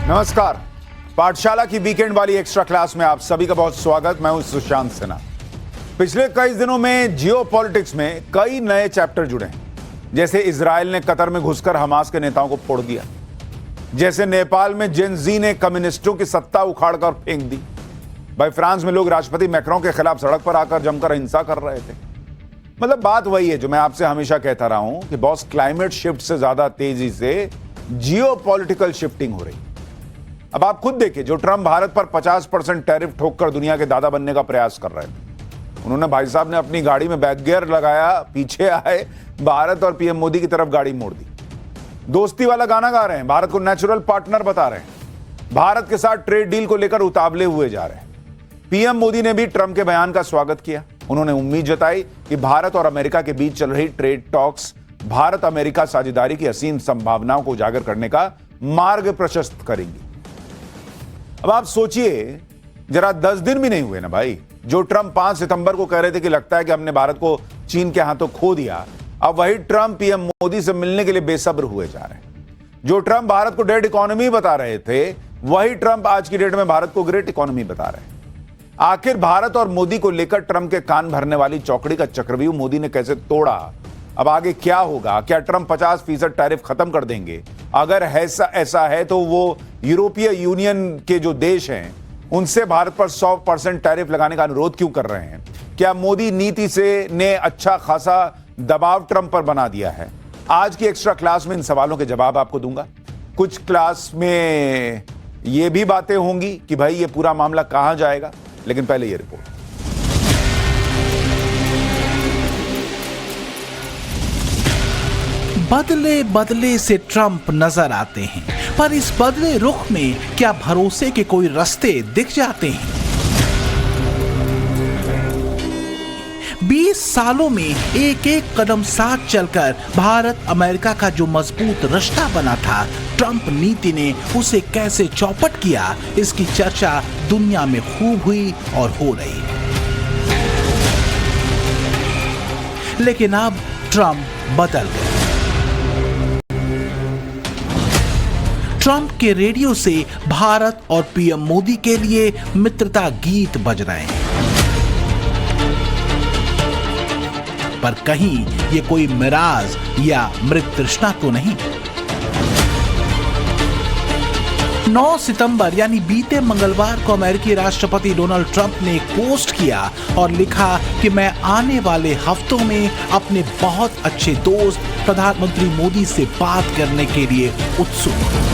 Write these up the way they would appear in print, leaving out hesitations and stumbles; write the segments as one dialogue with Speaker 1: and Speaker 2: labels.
Speaker 1: नमस्कार। पाठशाला की वीकेंड वाली एक्स्ट्रा क्लास में आप सभी का बहुत स्वागत। मैं हूं सुशांत सिन्हा। पिछले कई दिनों में जियोपॉलिटिक्स में कई नए चैप्टर जुड़े हैं। जैसे इजराइल ने कतर में घुसकर हमास के नेताओं को फोड़ दिया, जैसे नेपाल में जेन जी ने कम्युनिस्टों की सत्ता उखाड़कर फेंक दी। भाई फ्रांस में लोग राष्ट्रपति मैक्रों के खिलाफ सड़क पर आकर जमकर हिंसा कर रहे थे। मतलब बात वही है जो मैं आपसे हमेशा कहता रहा हूं कि बॉस, क्लाइमेट शिफ्ट से ज्यादा तेजी से जियोपॉलिटिकल शिफ्टिंग हो रही। अब आप खुद देखिए, जो ट्रंप भारत पर 50% टैरिफ ठोककर दुनिया के दादा बनने का प्रयास कर रहे थे, उन्होंने भाई साहब ने अपनी गाड़ी में बैक गियर लगाया, पीछे आए, भारत और पीएम मोदी की तरफ गाड़ी मोड़ दी। दोस्ती वाला गाना गा रहे हैं, भारत को नेचुरल पार्टनर बता रहे हैं, भारत के साथ ट्रेड डील को लेकर उतावले हुए जा रहे हैं। पीएम मोदी ने भी ट्रंप के बयान का स्वागत किया। उन्होंने उम्मीद जताई कि भारत और अमेरिका के बीच चल रही ट्रेड टॉक्स भारत अमेरिका साझेदारी की असीम संभावनाओं को उजागर करने का मार्ग प्रशस्त करेंगी। अब आप सोचिए, जरा 10 दिन भी नहीं हुए ना भाई, जो ट्रंप 5 सितंबर को कह रहे थे कि लगता है कि हमने भारत को चीन के हाथों खो दिया, अब वही ट्रंप पीएम मोदी से मिलने के लिए बेसब्र हुए जा रहे हैं। जो ट्रंप भारत को डेड इकोनॉमी बता रहे थे, वही ट्रंप आज की डेट में भारत को ग्रेट इकोनॉमी बता रहे हैं। आखिर भारत और मोदी को लेकर ट्रंप के कान भरने वाली चौकड़ी का चक्रव्यूह मोदी ने कैसे तोड़ा? अब आगे क्या होगा? क्या ट्रंप 50% टैरिफ खत्म कर देंगे? अगर ऐसा है तो वो यूरोपीय यूनियन के जो देश हैं उनसे भारत पर 100% टैरिफ लगाने का अनुरोध क्यों कर रहे हैं? क्या मोदी नीति से ने अच्छा खासा दबाव ट्रंप पर बना दिया है? आज की एक्स्ट्रा क्लास में इन सवालों के जवाब आपको दूंगा। कुछ क्लास में ये भी बातें होंगी कि भाई ये पूरा मामला कहां जाएगा, लेकिन पहले ये रिपोर्ट।
Speaker 2: बदले बदले से ट्रंप नजर आते हैं, पर इस बदले रुख में क्या भरोसे के कोई रास्ते दिख जाते हैं? 20 सालों में एक एक कदम साथ चलकर भारत अमेरिका का जो मजबूत रिश्ता बना था, ट्रंप नीति ने उसे कैसे चौपट किया, इसकी चर्चा दुनिया में खूब हुई और हो रही है। लेकिन अब ट्रंप बदल गए। ट्रंप के रेडियो से भारत और पीएम मोदी के लिए मित्रता गीत बज रहे हैं, पर कहीं ये कोई मिराज या मृत तृष्णा तो नहीं। 9 सितंबर यानी बीते मंगलवार को अमेरिकी राष्ट्रपति डोनाल्ड ट्रंप ने एक पोस्ट किया और लिखा कि मैं आने वाले हफ्तों में अपने बहुत अच्छे दोस्त प्रधानमंत्री मोदी से बात करने के लिए उत्सुक हूं।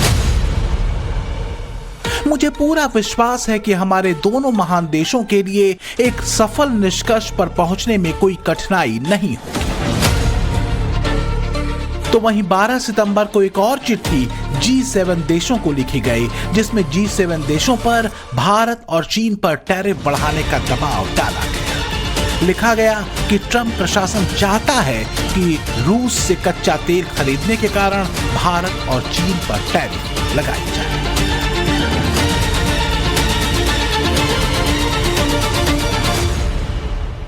Speaker 2: मुझे पूरा विश्वास है कि हमारे दोनों महान देशों के लिए एक सफल निष्कर्ष पर पहुंचने में कोई कठिनाई नहीं होगी। तो वहीं 12 सितंबर को एक और चिट्ठी G7 देशों को लिखी गई, जिसमें G7 देशों पर भारत और चीन पर टैरिफ बढ़ाने का दबाव डाला गया। लिखा गया कि ट्रंप प्रशासन चाहता है कि रूस से कच्चा तेल खरीदने के कारण भारत और चीन पर टैरिफ लगाई जाए।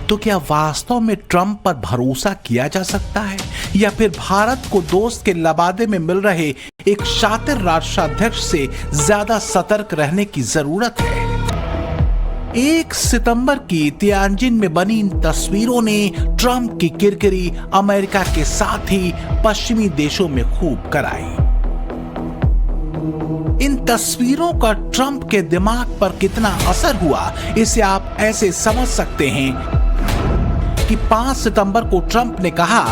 Speaker 2: तो क्या वास्तव में ट्रंप पर भरोसा किया जा सकता है, या फिर भारत को दोस्त के लबादे में मिल रहे एक शातिर राष्ट्राध्यक्ष से ज्यादा सतर्क रहने की जरूरत है? 1 सितंबर की तियानजिन में बनी इन तस्वीरों ने ट्रंप की किरकिरी अमेरिका के साथ ही पश्चिमी देशों में खूब कराई। इन तस्वीरों का ट्रंप के दिमाग पर कितना असर हुआ, इसे आप ऐसे समझ सकते हैं कि 5 सितंबर को ट्रंप ने कहा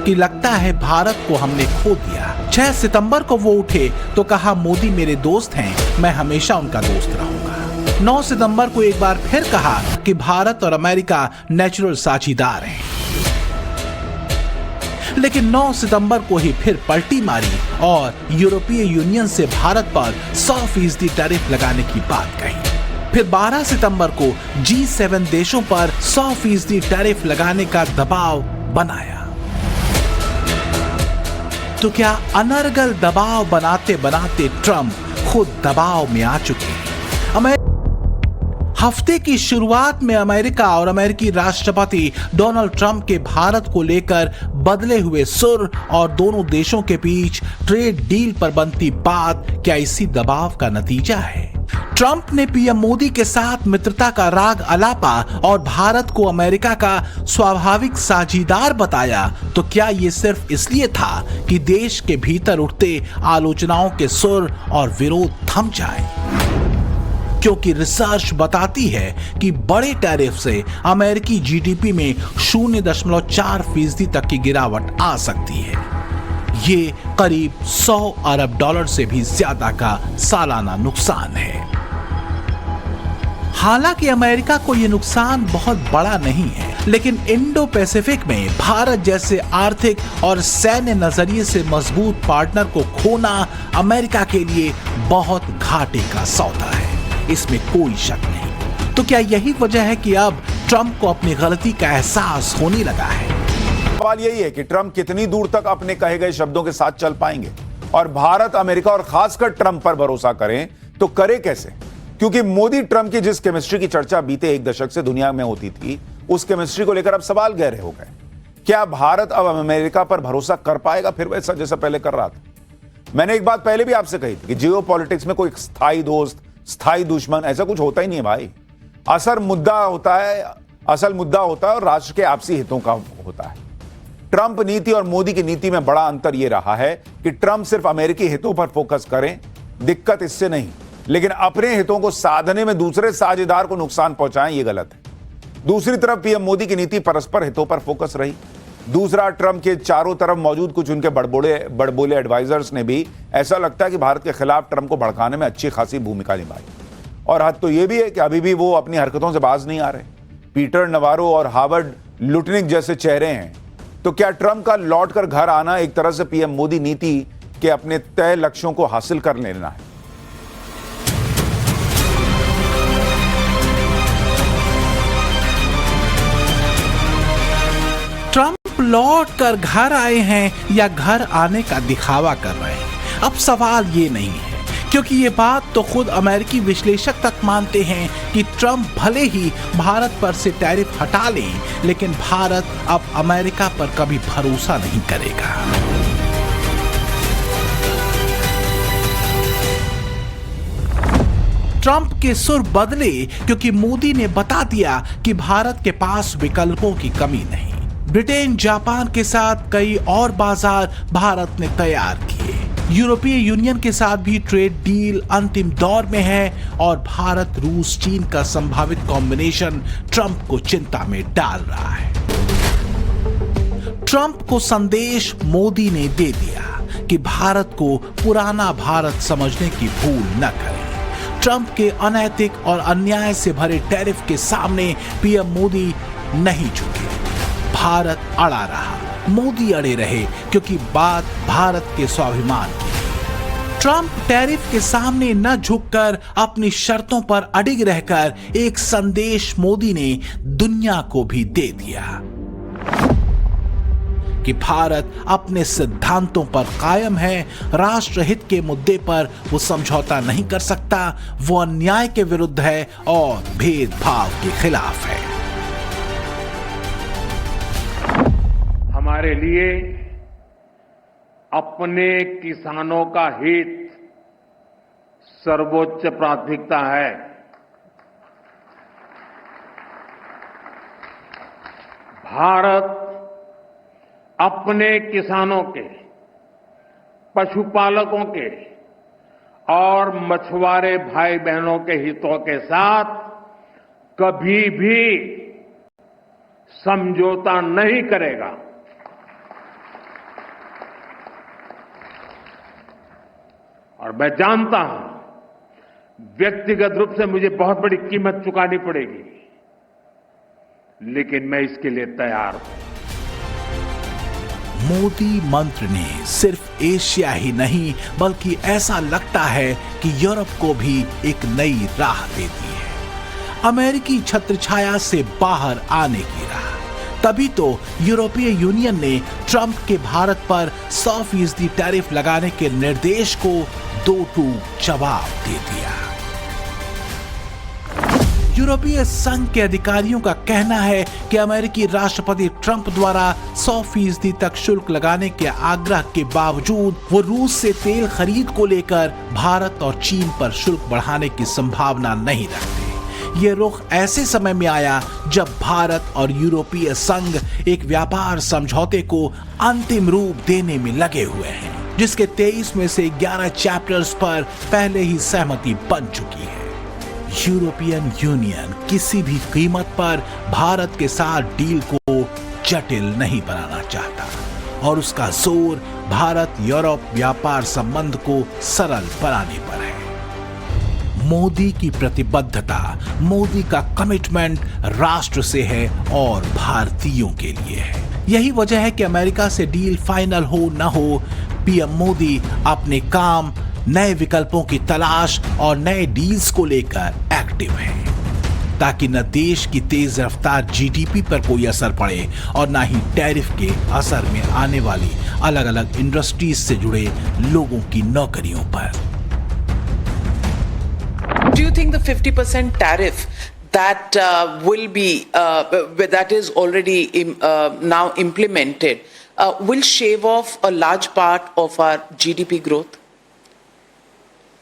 Speaker 2: कि लगता है भारत को हमने खो दिया। 6 सितंबर को वो उठे तो कहा मोदी मेरे दोस्त हैं, मैं हमेशा उनका दोस्त रहूंगा। 9 सितंबर को एक बार फिर कहा कि भारत और अमेरिका नेचुरल साझीदार हैं। लेकिन 9 सितंबर को ही फिर पलटी मारी और यूरोपीय यूनियन से भारत पर 100% टैरिफ लगाने की बात कही। फिर 12 सितंबर को G7 देशों पर 100% टैरिफ लगाने का दबाव बनाया। तो क्या अनर्गल दबाव बनाते बनाते ट्रंप खुद दबाव में आ चुके हैं? हफ्ते की शुरुआत में अमेरिका और अमेरिकी राष्ट्रपति डोनाल्ड ट्रंप के भारत को लेकर बदले हुए सुर और दोनों देशों के बीच ट्रेड डील पर बनती बात क्या इसी दबाव का नतीजा है? ट्रंप ने पीएम मोदी के साथ मित्रता का राग अलापा और भारत को अमेरिका का स्वाभाविक साझीदार बताया, तो क्या ये सिर्फ इसलिए था कि देश के भीतर उठते आलोचनाओं के सुर और विरोध थम जाए? क्योंकि रिसर्च बताती है कि बड़े टैरिफ से अमेरिकी जीडीपी में 0.4% तक की गिरावट आ सकती है। ये करीब $100 अरब से भी ज्यादा का सालाना नुकसान है। हालांकि अमेरिका को यह नुकसान बहुत बड़ा नहीं है, लेकिन इंडो पैसिफिक में भारत जैसे आर्थिक और सैन्य नजरिए से मजबूत पार्टनर को खोना अमेरिका के लिए बहुत घाटे का सौदा है, इसमें कोई शक नहीं। तो क्या यही वजह है कि अब ट्रंप को अपनी गलती का एहसास होने लगा है?
Speaker 1: सवाल यही है कि ट्रंप कितनी दूर तक अपने कहे गए शब्दों के साथ चल पाएंगे, और भारत, अमेरिका और खासकर ट्रंप पर भरोसा करें तो करे कैसे? क्योंकि मोदी ट्रंप की जिस केमिस्ट्री की चर्चा बीते एक दशक से दुनिया में होती थी, उस केमिस्ट्री को लेकर अब सवाल गहरे हो गए। क्या भारत अब अमेरिका पर भरोसा कर पाएगा फिर वैसा जैसा पहले कर रहा था? मैंने एक बात पहले भी आपसे कही थी कि जियो पॉलिटिक्स में कोई स्थायी दोस्त, स्थायी दुश्मन ऐसा कुछ होता ही नहीं है भाई। असल मुद्दा होता है और राष्ट्र के आपसी हितों का होता है। ट्रंप नीति और मोदी की नीति में बड़ा अंतर यह रहा है कि ट्रंप सिर्फ अमेरिकी हितों पर फोकस करें, दिक्कत इससे नहीं, लेकिन अपने हितों को साधने में दूसरे साझेदार को नुकसान पहुंचाएं, यह गलत है। दूसरी तरफ पीएम मोदी की नीति परस्पर हितों पर फोकस रही। दूसरा, ट्रंप के चारों तरफ मौजूद कुछ उनके बड़बोले एडवाइजर्स ने भी ऐसा लगता है कि भारत के खिलाफ ट्रंप को भड़काने में अच्छी खासी भूमिका निभाई। और हद तो यह भी है कि अभी भी वो अपनी हरकतों से बाज नहीं आ रहे। पीटर नवारो और हार्वर्ड लुटनिक जैसे चेहरे हैं। तो क्या ट्रंप का लौट कर घर आना एक तरह से पीएम मोदी नीति के अपने तय लक्ष्यों को हासिल कर लेना है?
Speaker 2: ट्रंप लौट कर घर आए हैं या घर आने का दिखावा कर रहे हैं, अब सवाल ये नहीं है, क्योंकि ये बात तो खुद अमेरिकी विश्लेषक तक मानते हैं कि ट्रंप भले ही भारत पर से टैरिफ हटा लें, लेकिन भारत अब अमेरिका पर कभी भरोसा नहीं करेगा। ट्रंप के सुर बदले क्योंकि मोदी ने बता दिया कि भारत के पास विकल्पों की कमी नहीं। ब्रिटेन, जापान के साथ कई और बाजार भारत ने तैयार किए। यूरोपीय यूनियन के साथ भी ट्रेड डील अंतिम दौर में है और भारत, रूस, चीन का संभावित कॉम्बिनेशन ट्रंप को चिंता में डाल रहा है। ट्रंप को संदेश मोदी ने दे दिया कि भारत को पुराना भारत समझने की भूल न करें। ट्रंप के अनैतिक और अन्याय से भरे टैरिफ के सामने पीएम मोदी नहीं झुके। भारत अड़ा रहा, मोदी अड़े रहे, क्योंकि बात भारत के स्वाभिमान की थी। ट्रंप टैरिफ के सामने न झुककर अपनी शर्तों पर अडिग रहकर एक संदेश मोदी ने दुनिया को भी दे दिया कि भारत अपने सिद्धांतों पर कायम है, राष्ट्रहित के मुद्दे पर वो समझौता नहीं कर सकता, वो अन्याय के विरुद्ध है और भेदभाव के खिलाफ है।
Speaker 3: हमारे लिए अपने किसानों का हित सर्वोच्च प्राथमिकता है। भारत अपने किसानों के, पशुपालकों के और मछुआरे भाई बहनों के हितों के साथ कभी भी समझौता नहीं करेगा। और मैं जानता हूं व्यक्तिगत रूप से मुझे बहुत बड़ी कीमत चुकानी पड़ेगी, लेकिन मैं इसके लिए तैयार हूं।
Speaker 2: मोदी मंत्र ने सिर्फ एशिया ही नहीं बल्कि ऐसा लगता है कि यूरोप को भी एक नई राह दे दी है, अमेरिकी छत्रछाया से बाहर आने की राह। तभी तो यूरोपीय यूनियन ने ट्रंप के भारत पर 100% टैरिफ लगाने के निर्देश को दो टूक जवाब दे दिया। यूरोपीय संघ के अधिकारियों का कहना है कि अमेरिकी राष्ट्रपति ट्रंप द्वारा 100% तक शुल्क लगाने के आग्रह के बावजूद वो रूस से तेल खरीद को लेकर भारत और चीन पर शुल्क बढ़ाने की संभावना नहीं रखते। ये रुख ऐसे समय में आया जब भारत और यूरोपीय संघ एक व्यापार समझौते को अंतिम रूप देने में लगे हुए हैं, जिसके 23 में से 11 चैप्टर्स पर पहले ही सहमति बन चुकी है। यूरोपियन यूनियन किसी भी कीमत पर भारत के साथ डील को जटिल नहीं बनाना चाहता और उसका जोर भारत यूरोप व्यापार संबंध को सरल बनाने पर है। मोदी की प्रतिबद्धता, मोदी का कमिटमेंट राष्ट्र से है और भारतीयों के लिए है। यही वजह है कि अमेरिका से डील फाइनल हो न हो, पीएम मोदी अपने काम, नए विकल्पों की तलाश और नए डील्स को लेकर एक्टिव है, ताकि न देश की तेज रफ्तार जीडीपी पर कोई असर पड़े और न ही टैरिफ के असर में आने वाली अलग अलग इंडस्ट्रीज से जुड़े लोगों की नौकरियों पर।
Speaker 4: Do you think the 50% tariff that that is already now implemented will shave off a large part of our GDP growth?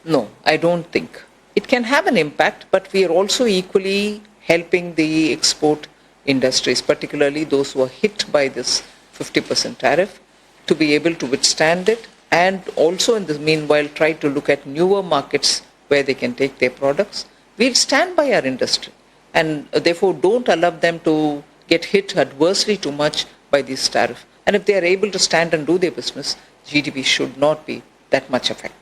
Speaker 4: No, I don't think. It can have an impact, but we are also equally helping the export industries, particularly those who are hit by this 50% tariff, to be able to withstand it, and also in the meanwhile try to look at newer markets where they can take their products. We'll stand by our industry and therefore don't allow them to get hit adversely too much by this tariff. And if they are able to stand and do their business, GDP should not be that much affected.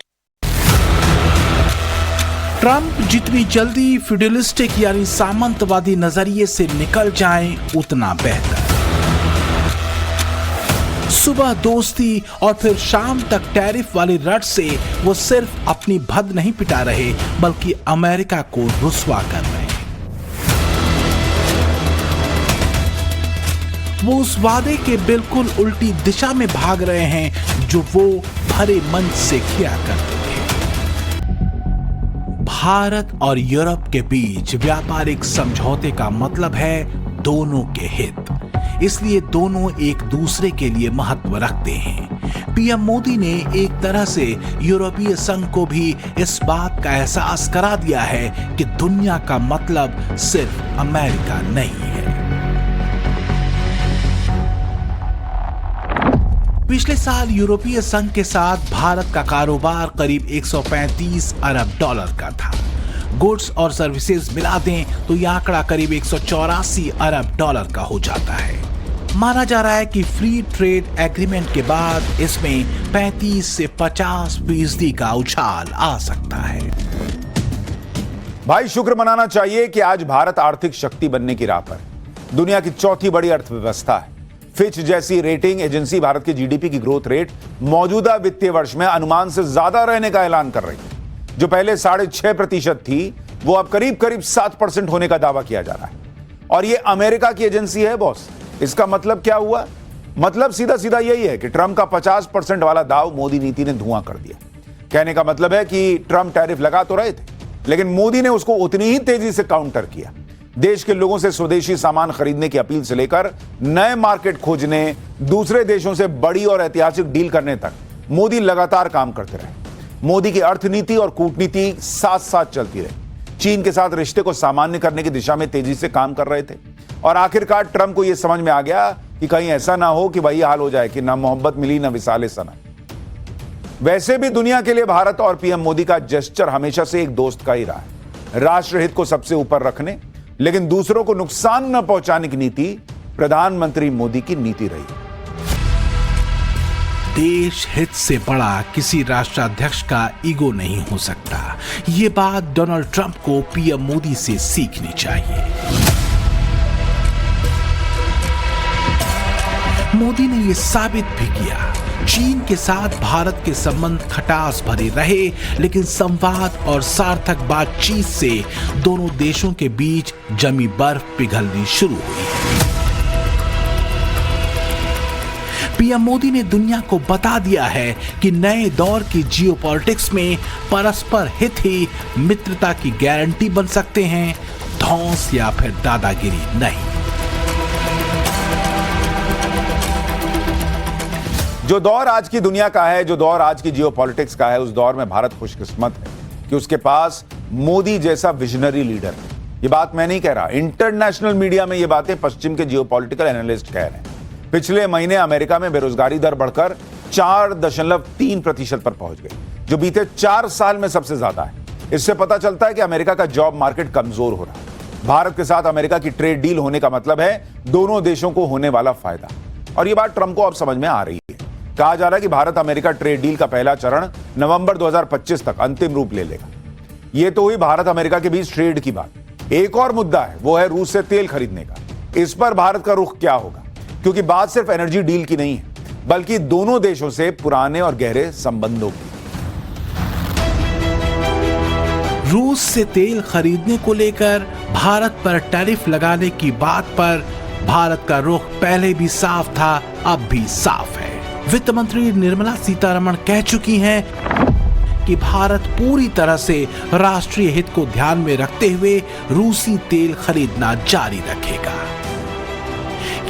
Speaker 2: Trump जितनी जल्दी feudalistic यानी सामंतवादी नजरिए से निकल जाएं, उतना बेहतर। सुबह दोस्ती और फिर शाम तक टैरिफ वाली रट से वो सिर्फ अपनी भद नहीं पिटा रहे, बल्कि अमेरिका को रुस्वा कर रहे हैं। वो उस वादे के बिल्कुल उल्टी दिशा में भाग रहे हैं जो वो भरे मन से किया करते थे। भारत और यूरोप के बीच व्यापारिक समझौते का मतलब है दोनों के हित, इसलिए दोनों एक दूसरे के लिए महत्व रखते हैं। पीएम मोदी ने एक तरह से यूरोपीय संघ को भी इस बात का एहसास करा दिया है कि दुनिया का मतलब सिर्फ अमेरिका नहीं है। पिछले साल यूरोपीय संघ के साथ भारत का कारोबार करीब 135 अरब डॉलर का था। गुड्स और सर्विसेज मिला दें तो यह आंकड़ा करीब 184 अरब डॉलर का हो जाता है। माना जा रहा है कि फ्री ट्रेड एग्रीमेंट के बाद इसमें 35 से 50% का उछाल आ सकता है।
Speaker 1: भाई शुक्र मनाना चाहिए कि आज भारत आर्थिक शक्ति बनने की राह पर, दुनिया की चौथी बड़ी अर्थव्यवस्था है। फिच जैसी रेटिंग एजेंसी भारत की जीडीपी की ग्रोथ रेट मौजूदा वित्तीय वर्ष में अनुमान से ज्यादा रहने का ऐलान कर रही है। जो पहले 6.5% थी, वो अब करीब करीब 7% होने का दावा किया जा रहा है। और ये अमेरिका की एजेंसी है बॉस। इसका मतलब क्या हुआ? मतलब सीधा सीधा यही है कि ट्रंप का 50% वाला दाव मोदी नीति ने धुआं कर दिया। कहने का मतलब है कि ट्रंप टैरिफ लगा तो रहे थे, लेकिन मोदी ने उसको उतनी ही तेजी से काउंटर किया। देश के लोगों से स्वदेशी सामान खरीदने की अपील से लेकर नए मार्केट खोजने, दूसरे देशों से बड़ी और ऐतिहासिक डील करने तक मोदी लगातार काम करते रहे। मोदी की अर्थनीति और कूटनीति साथ साथ चलती रही। चीन के साथ रिश्ते को सामान्य करने की दिशा में तेजी से काम कर रहे थे और आखिरकार ट्रंप को यह समझ में आ गया कि कहीं ऐसा ना हो कि वही हाल हो जाए कि ना मोहब्बत मिली ना विसाले सनम। वैसे भी दुनिया के लिए भारत और पीएम मोदी का जेस्चर हमेशा से एक दोस्त का ही रहा है। राष्ट्रहित को सबसे ऊपर रखने लेकिन दूसरों को नुकसान न पहुंचाने की नीति प्रधानमंत्री मोदी की नीति रही।
Speaker 2: देश हित से बड़ा किसी राष्ट्राध्यक्ष का ईगो नहीं हो सकता। ये बात डोनाल्ड ट्रंप को पीएम मोदी से सीखनी चाहिए। मोदी ने यह साबित भी किया। चीन के साथ भारत के संबंध खटास भरे रहे, लेकिन संवाद और सार्थक बातचीत से दोनों देशों के बीच जमी बर्फ पिघलनी शुरू हुई। पीएम मोदी ने दुनिया को बता दिया है कि नए दौर की जियोपॉलिटिक्स में परस्पर हित ही मित्रता की गारंटी बन सकते हैं धौंस या फिर दादागिरी नहीं।
Speaker 1: जो दौर आज की दुनिया का है, जो दौर आज की जियोपॉलिटिक्स का है, उस दौर में भारत खुशकिस्मत है कि उसके पास मोदी जैसा विजनरी लीडर है। ये बात मैं नहीं कह रहा, इंटरनेशनल मीडिया में ये बातें पश्चिम के जियोपॉलिटिकल एनालिस्ट कह रहे हैं। पिछले महीने अमेरिका में बेरोजगारी दर बढ़कर 4.3% पर पहुंच गई, जो बीते 4 साल में सबसे ज्यादा है। इससे पता चलता है कि अमेरिका का जॉब मार्केट कमजोर हो रहा है। भारत के साथ अमेरिका की ट्रेड डील होने का मतलब है दोनों देशों को होने वाला फायदा, और ये बात ट्रंप को अब समझ में आ रही है। कहा जा रहा है कि भारत अमेरिका ट्रेड डील का पहला चरण नवंबर 2025 तक अंतिम रूप ले लेगा। यह तो हुई भारत अमेरिका के बीच ट्रेड की बात। एक और मुद्दा है, वो है रूस से तेल खरीदने का। इस पर भारत का रुख क्या होगा, क्योंकि बात सिर्फ एनर्जी डील की नहीं है, बल्कि दोनों देशों से पुराने और गहरे संबंधों की।
Speaker 2: रूस से तेल खरीदने को लेकर भारत पर टैरिफ लगाने की बात पर भारत का रुख पहले भी साफ था, अब भी साफ है। वित्त मंत्री निर्मला सीतारमण कह चुकी हैं कि भारत पूरी तरह से राष्ट्रीय हित को ध्यान में रखते हुए रूसी तेल खरीदना जारी रखेगा।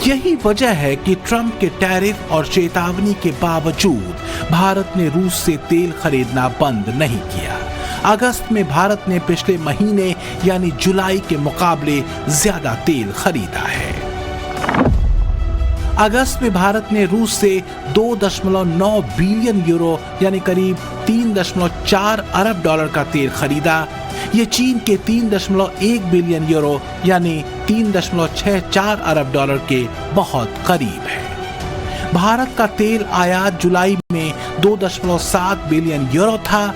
Speaker 2: यही वजह है कि ट्रंप के टैरिफ और चेतावनी के बावजूद भारत ने रूस से तेल खरीदना बंद नहीं किया। अगस्त में भारत ने पिछले महीने यानी जुलाई के मुकाबले ज्यादा तेल खरीदा है। अगस्त में भारत ने रूस से 2.9 बिलियन यूरो यानी करीब 3.4 अरब डॉलर का तेल खरीदा। ये चीन के 3.1 बिलियन यूरो यानी 3.64 अरब डॉलर के बहुत करीब है। भारत का तेल आयात जुलाई में 2.7 बिलियन यूरो था,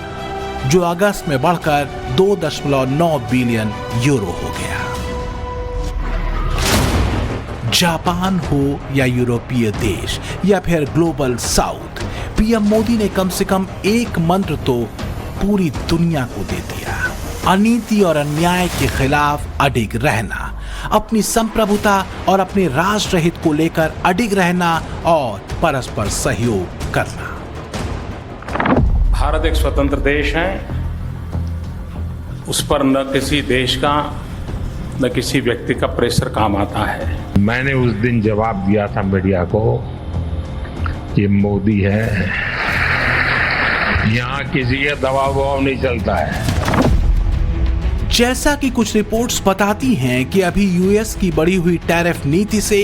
Speaker 2: जो अगस्त में बढ़कर 2.9 बिलियन यूरो हो गया। जापान हो या यूरोपीय देश या फिर ग्लोबल साउथ, पीएम मोदी ने कम से कम एक मंत्र तो पूरी दुनिया को दे दिया: अनीति और अन्याय के खिलाफ अडिग रहना, अपनी संप्रभुता और अपने राष्ट्र हित को लेकर अडिग रहना और परस्पर सहयोग करना।
Speaker 5: भारत एक स्वतंत्र देश है, उस पर न किसी देश का न किसी व्यक्ति का प्रेशर काम आता है।
Speaker 6: मैंने उस दिन जवाब दिया था मीडिया को, ये मोदी है, यहाँ किसी का दबाव नहीं चलता है।
Speaker 2: जैसा कि कुछ रिपोर्ट्स बताती हैं कि अभी यूएस की बढ़ी हुई टैरिफ नीति से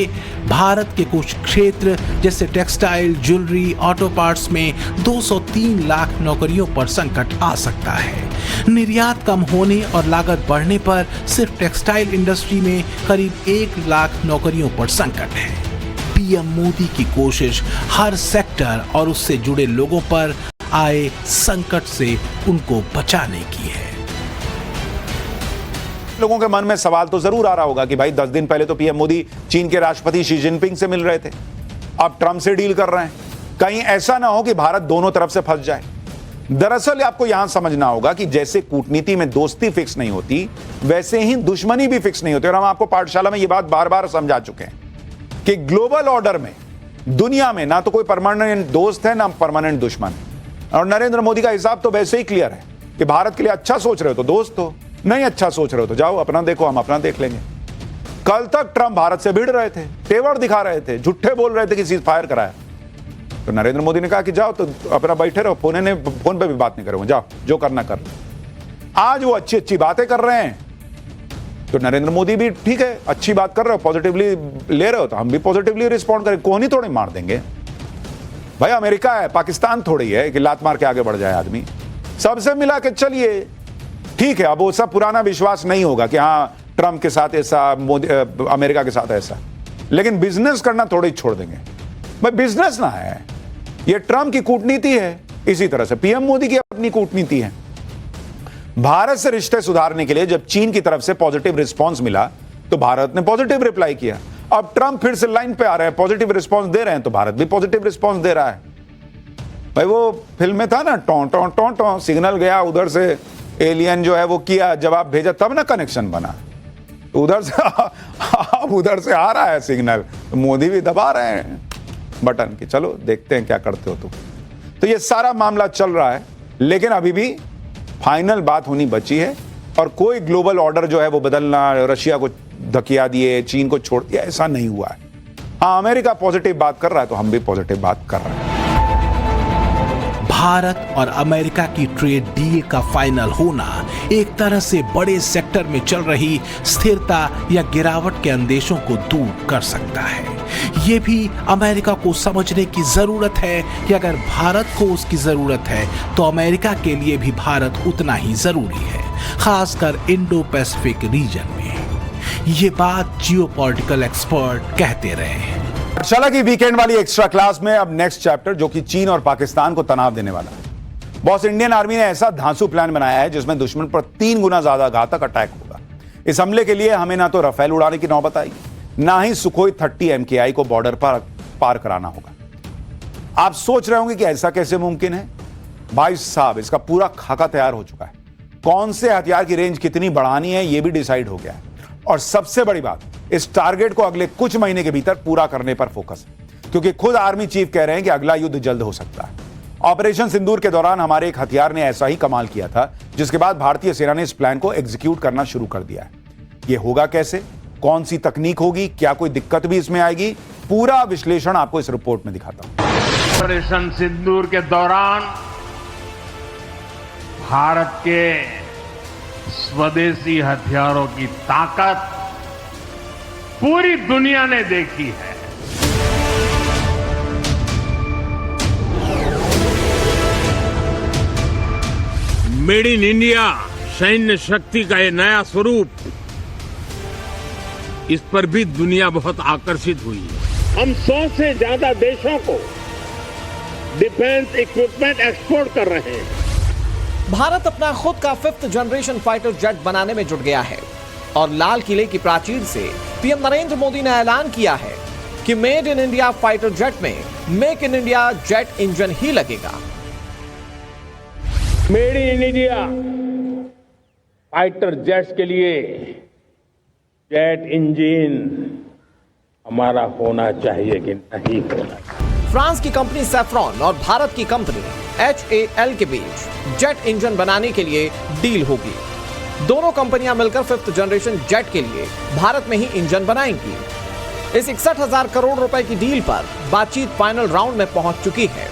Speaker 2: भारत के कुछ क्षेत्र जैसे टेक्सटाइल, ज्वेलरी, ऑटो पार्ट्स में 203 लाख नौकरियों पर संकट आ सकता है। निर्यात कम होने और लागत बढ़ने पर सिर्फ टेक्सटाइल इंडस्ट्री में करीब 1 लाख नौकरियों पर संकट है। पीएम मोदी की कोशिश हर सेक्टर और उससे जुड़े लोगों पर आए संकट से उनको बचाने की है।
Speaker 1: लोगों के मन में सवाल तो जरूर आ रहा होगा कि भाई 10 दिन पहले तो पीएम मोदी चीन के राष्ट्रपति शी जिनपिंग से मिल रहे थे, अब ट्रंप से डील कर रहे हैं। कहीं ऐसा ना हो कि भारत दोनों तरफ से फंस जाए। दरअसल आपको यहां समझना होगा कि जैसे कूटनीति में दोस्ती फिक्स नहीं होती, वैसे ही दुश्मनी भी फिक्स नहीं होती। और हम आपको पाठशाला में यह बात बार बार समझा चुके हैं कि ग्लोबल ऑर्डर में, दुनिया में ना तो कोई परमानेंट दोस्त है ना परमानेंट दुश्मन। और नरेंद्र मोदी का हिसाब तो वैसे ही क्लियर है कि भारत के लिए अच्छा सोच रहे हो तो दोस्त हो, नहीं अच्छा सोच रहे हो तो जाओ अपना देखो, हम अपना देख लेंगे। कल तक ट्रंप भारत से भिड़ रहे थे, तेवर दिखा रहे थे, झूठे बोल रहे थे कि सीज फायर कराया। तो नरेंद्र मोदी ने कहा कि जाओ तो अपना बैठे रहो, फोन पे भी बात नहीं करूंगा, जाओ जो करना कर लो। आज वो अच्छी अच्छी बातें कर रहे हैं, तो नरेंद्र मोदी भी ठीक है, अच्छी बात कर रहे हो, पॉजिटिवली ले रहे हो, तो हम भी पॉजिटिवली रिस्पॉन्ड करें। कौन ही थोड़ी मार देंगे भाई, अमेरिका है, पाकिस्तान थोड़ी है कि लात मार के आगे बढ़ जाए आदमी। सबसे मिला के चलिए, ठीक है। अब वो सब पुराना विश्वास नहीं होगा कि हाँ ट्रंप के साथ ऐसा, अमेरिका के साथ ऐसा, लेकिन बिजनेस करना थोड़ी छोड़ देंगे भाई। बिजनेस ना है, ये ट्रंप की कूटनीति है, इसी तरह से पीएम मोदी की अपनी कूटनीति है। भारत से रिश्ते सुधारने के लिए जब चीन की तरफ से पॉजिटिव रिस्पांस मिला तो भारत ने पॉजिटिव रिप्लाई किया। अब ट्रंप फिर से लाइन पे आ रहे हैं, पॉजिटिव रिस्पांस दे रहे हैं, तो भारत भी पॉजिटिव रिस्पांस दे रहा है। भाई वो फिल्म में था ना, टों टों टों टों, सिग्नल गया उधर से, एलियन जो है वो किया, जवाब भेजा, तब ना कनेक्शन बना। तो उधर से आ रहा है सिग्नल, तो मोदी भी दबा रहे हैं बटन कि चलो देखते हैं क्या करते हो तुम। तो ये सारा मामला चल रहा है, लेकिन अभी भी फाइनल बात होनी बची है और कोई ग्लोबल ऑर्डर जो है वो बदलना, रशिया को धकिया दिए, चीन को छोड़ दिया, ऐसा नहीं हुआ है। हाँ, अमेरिका पॉजिटिव बात कर रहा है तो हम भी पॉजिटिव बात कर रहे हैं।
Speaker 2: भारत और अमेरिका की ट्रेड डील का फाइनल होना एक तरह से बड़े सेक्टर में चल रही स्थिरता या गिरावट के अंदेशों को दूर कर सकता है। ये भी अमेरिका को समझने की जरूरत है कि अगर भारत को उसकी जरूरत है तो अमेरिका के लिए भी भारत उतना ही जरूरी है, खासकर इंडो पैसिफिक रीजन में। ये बात जियोपॉलिटिकल एक्सपर्ट कहते रहे हैं।
Speaker 1: पाठशाला की वीकेंड वाली एक्स्ट्रा क्लास में अब नेक्स्ट चैप्टर, जो कि चीन और पाकिस्तान को तनाव देने वाला है। बॉस, इंडियन आर्मी ने ऐसा धांसू प्लान बनाया है जिसमें दुश्मन पर 3 गुना ज्यादा घातक अटैक होगा। इस हमले के लिए हमें ना तो राफेल उड़ाने की नौबत आएगी, ना ही सुखोई 30 MKI को बॉर्डर पर पार कराना होगा। आप सोच रहे होंगे कि ऐसा कैसे मुमकिन है? भाई साहब, इसका पूरा खाका तैयार हो चुका है। कौन से हथियार की रेंज कितनी बढ़ानी है यह भी डिसाइड हो गया है। और सबसे बड़ी बात, इस टारगेट को अगले कुछ महीने के भीतर पूरा करने पर फोकस है, क्योंकि खुद आर्मी चीफ कह रहे हैं कि अगला युद्ध जल्द हो सकता है। ऑपरेशन सिंदूर के दौरान हमारे एक हथियार ने ऐसा ही कमाल किया था, जिसके बाद भारतीय सेना ने इस प्लान को एग्जीक्यूट करना शुरू कर दिया है। यह होगा कैसे, कौन सी तकनीक होगी, क्या कोई दिक्कत भी इसमें आएगी, पूरा विश्लेषण आपको इस रिपोर्ट में दिखाता हूं।
Speaker 3: ऑपरेशन सिंदूर के दौरान भारत के स्वदेशी हथियारों की ताकत पूरी दुनिया ने देखी है।
Speaker 7: मेड इन इंडिया सैन्य शक्ति का ये नया स्वरूप, इस पर भी दुनिया बहुत आकर्षित हुई है।
Speaker 3: हम 100 से ज्यादा देशों को डिफेंस इक्विपमेंट एक्सपोर्ट कर रहे हैं।
Speaker 8: भारत अपना खुद का 5th जनरेशन फाइटर जेट बनाने में जुट गया है और लाल किले की प्राचीर से पीएम नरेंद्र मोदी ने ऐलान किया है कि made in India fighter jet में make in India jet engine ही लगेगा।
Speaker 3: Made in India fighter jets के लिए जेट इंजन हमारा होना चाहिए कि नहीं होना चाहिए।
Speaker 8: फ्रांस की कंपनी सैफ्रॉन और भारत की कंपनी HAL के बीच जेट इंजन बनाने के लिए डील होगी। दोनों कंपनियां मिलकर 5th जनरेशन जेट के लिए भारत में ही इंजन बनाएंगी। इस 61,000 करोड़ रुपए की डील पर बातचीत फाइनल राउंड में पहुंच चुकी है।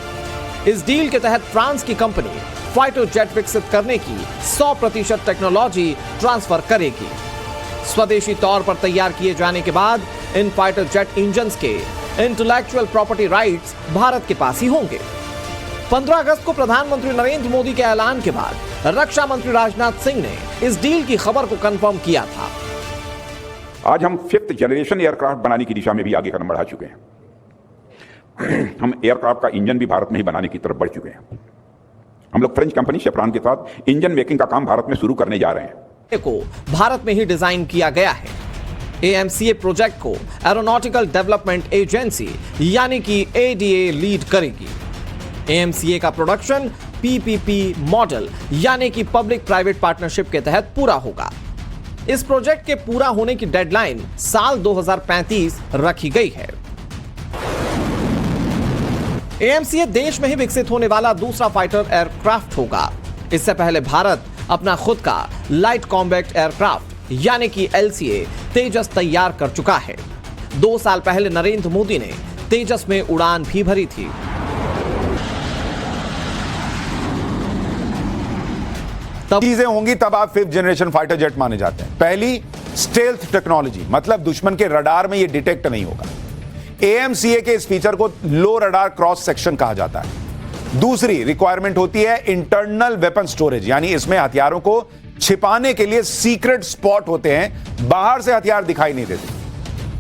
Speaker 8: इस डील के तहत फ्रांस की कंपनी फाइटर जेट विकसित करने की 100% टेक्नोलॉजी ट्रांसफर करेगी। स्वदेशी तौर पर तैयार किए जाने के बाद इन फाइटर जेट इंजन्स के इंटेलेक्चुअल प्रॉपर्टी राइट्स भारत के पास ही होंगे। 15 अगस्त को प्रधानमंत्री नरेंद्र मोदी के ऐलान के बाद रक्षा मंत्री राजनाथ सिंह ने इस डील की खबर को कंफर्म किया था।
Speaker 9: आज हम 5th जनरेशन एयरक्राफ्ट बनाने की दिशा में भी आगे कदम बढ़ा चुके हैं। हम एयरक्राफ्ट का इंजन भी भारत में ही बनाने की तरफ बढ़ चुके हैं। हम लोग फ्रेंच कंपनी शेफ्रॉन के साथ इंजन मेकिंग का काम भारत में शुरू करने जा रहे हैं।
Speaker 8: को भारत में ही डिजाइन किया गया है। AMCA प्रोजेक्ट को एरोनॉटिकल डेवलपमेंट एजेंसी यानी कि ADA लीड करेगी। AMCA का प्रोडक्शन PPP मॉडल यानी कि पब्लिक प्राइवेट पार्टनरशिप के तहत पूरा होगा। इस प्रोजेक्ट के पूरा होने की डेडलाइन साल 2035 रखी गई है। AMCA देश में ही विकसित होने वाला दूसरा फाइटर एयरक्राफ्ट होगा। इससे पहले भारत अपना खुद का लाइट कॉम्बैट एयरक्राफ्ट यानी कि LCA तेजस तैयार कर चुका है। 2 साल पहले नरेंद्र मोदी ने तेजस में उड़ान भी भरी थी।
Speaker 1: तब चीजें होंगी तब आप 5th जनरेशन फाइटर जेट माने जाते हैं। पहली, स्टेल्थ टेक्नोलॉजी, मतलब दुश्मन के रडार में ये डिटेक्ट नहीं होगा। AMCA के इस फीचर को लो रडार क्रॉस सेक्शन कहा जाता है। दूसरी रिक्वायरमेंट होती है इंटरनल वेपन स्टोरेज, यानी इसमें हथियारों को छिपाने के लिए सीक्रेट स्पॉट होते हैं, बाहर से हथियार दिखाई नहीं देते।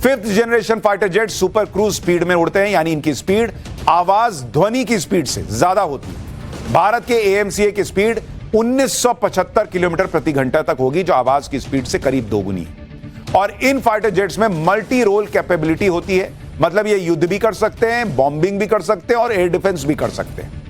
Speaker 1: 5th generation fighter jet super cruise speed में उड़ते हैं, यानी इनकी स्पीड आवाज ध्वनि की स्पीड से ज्यादा होती है। भारत के AMCA की स्पीड 1975 किलोमीटर प्रति घंटा तक होगी, जो आवाज की स्पीड से करीब दोगुनी है। और इन फाइटर जेट्स में मल्टी रोल कैपेबिलिटी होती है, मतलब ये युद्ध भी कर सकते हैं, बॉम्बिंग भी कर सकते हैं और एयर डिफेंस भी कर सकते हैं।